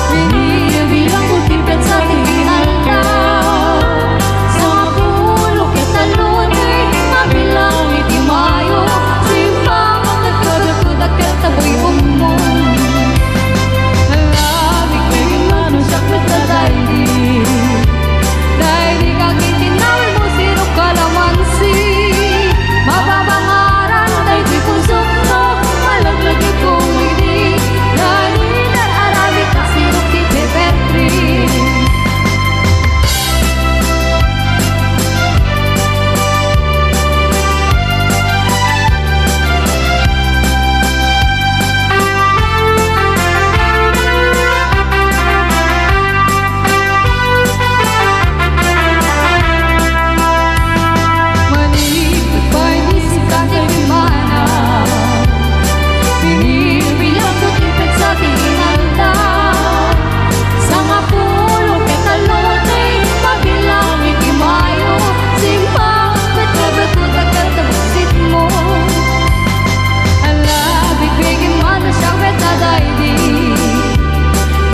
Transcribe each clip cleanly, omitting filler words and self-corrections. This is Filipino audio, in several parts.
Binibilang ultipid sa tinaldaw. Sa pulok at talunay, mabilang itimayo. Simpang ang nagkudagkudag at taboy umon. Halamig kayo mano siya katadaydi. Dahil di kakitinawin mo sirok kalamansi. Mababangaran ay di pusok mo, malaglagi kong hindi. Dahil inararami ka sirok di pepetri. Manikot pa'y bisikan kay Bimana. Binibilang kutipid sa tinaldaw. Sa nga pulok at talunay, mabilang itimayo. Simpang betrebekudag at tabusit mo. Alabig bigin man na siyang betadaydi.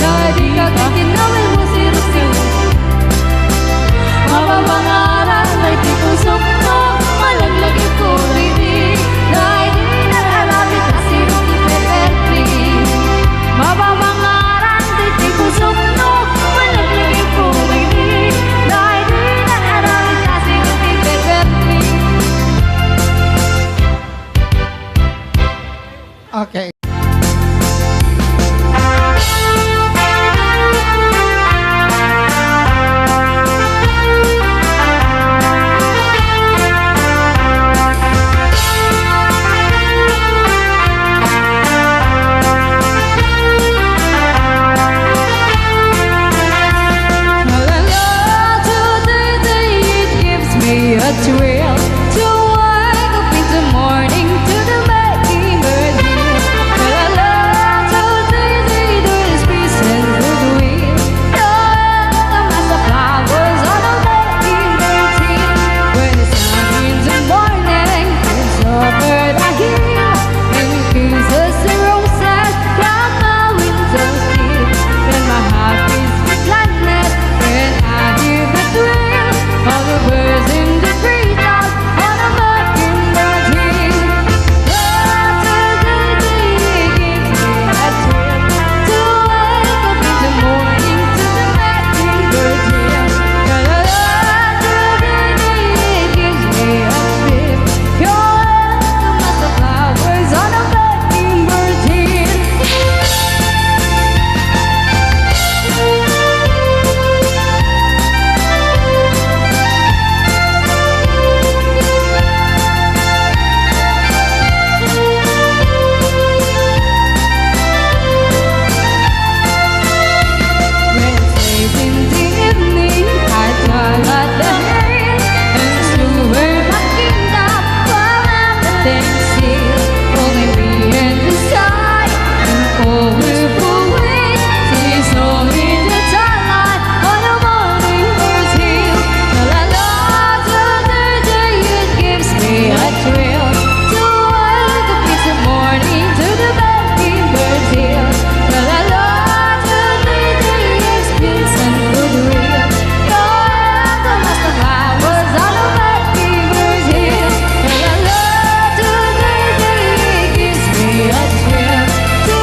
Dahil di ka kikinawin mo sirok-sirok. Mababangaran ay di pusok mo, malaglagi ko hindi. Dahil inararami ka sirok di pepetri. Mababangaran ay di pusok mo, malaglagi ko hindi. Dahil inararami ka sirok di pepetri. Okay. It gives me a thrill to wake up in the morning to the mockingbird hill. There's peace and goodwill. Welcome as the flowers on a mockingbird hill. When the sun in the morning turns over the hill and kisses the roses from the windowsill, then my heart beats with gladness when I hear the thrill of the birds in the treetops on a mockingbird hill. It gives me a thrill to wake up in the morning to the mockingbird hill. It gives me a thrill. You're welcome as the flowers on a mockingbird hill. When it's late in the evening, I tug at the rein and steward my kingdom while I'm standing still. Only me and the sky and overflowing seas only the sunlight on a mockingbird hill. La la la, it gives me a thrill to wake up in the morning to the mockingbird hill. La la la, it's peace and goodwill. You're welcome as the flowers on a mockingbird hill. La la la, it gives me a thrill to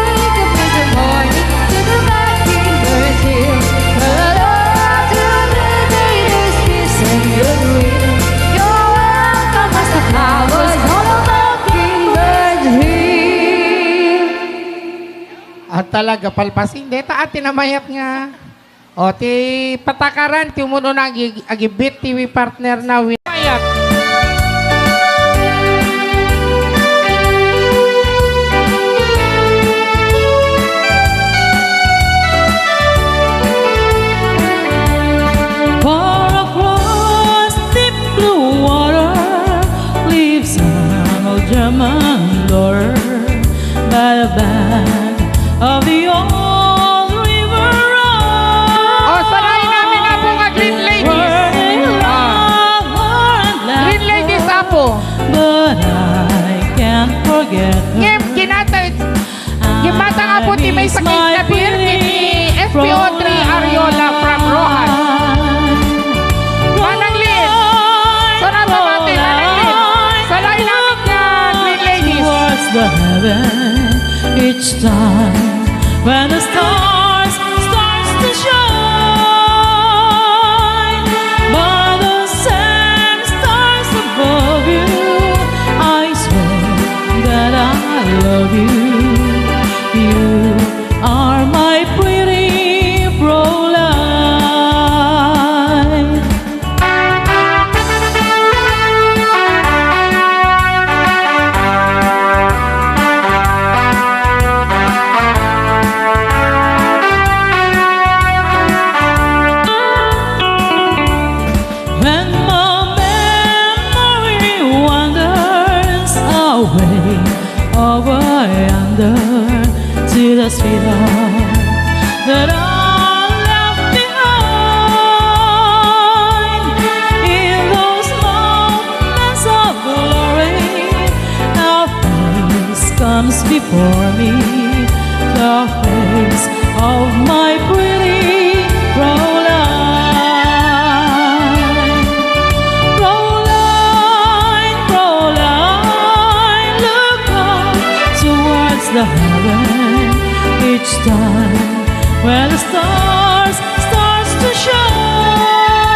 wake up in the morning to the mockingbird hill. La la la, there's peace and goodwill. You're welcome as the flowers on a mockingbird hill. At talaga palpasin deta at tinamayat nga. O ti patakaran ti umuno na agibit TV partner na winayat. Far across deep blue water lives an old German daughter by the bank of the old river O, sarayin namin nga po nga Green Ladies. where they love is sa my Kate Kabir, pretty ni SPO3 Ariola from Rojas. Manang Lin. Sana sa bati, Manang Lin. Sa line namin niya, Green Ladies. Towards the heaven each time when the stars starts to shine. By the same stars above you, I swear that I love you. You are my pretty Fräulein. When my memory wanders away over yonder to the sweetheart that I left behind, in those moments of glory, our face comes before me, the face of my pretty Fräulein. Fräulein, Fräulein, look up towards the heaven each time when the stars starts to shine.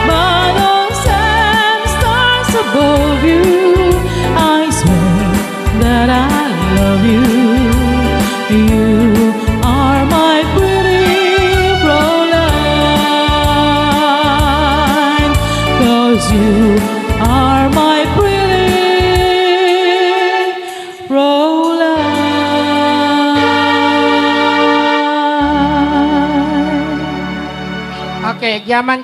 By those same stars above you, I swear that I love you. You are my pretty Fräulein, 'cause you are my pretty Fräulein. Okay, yaman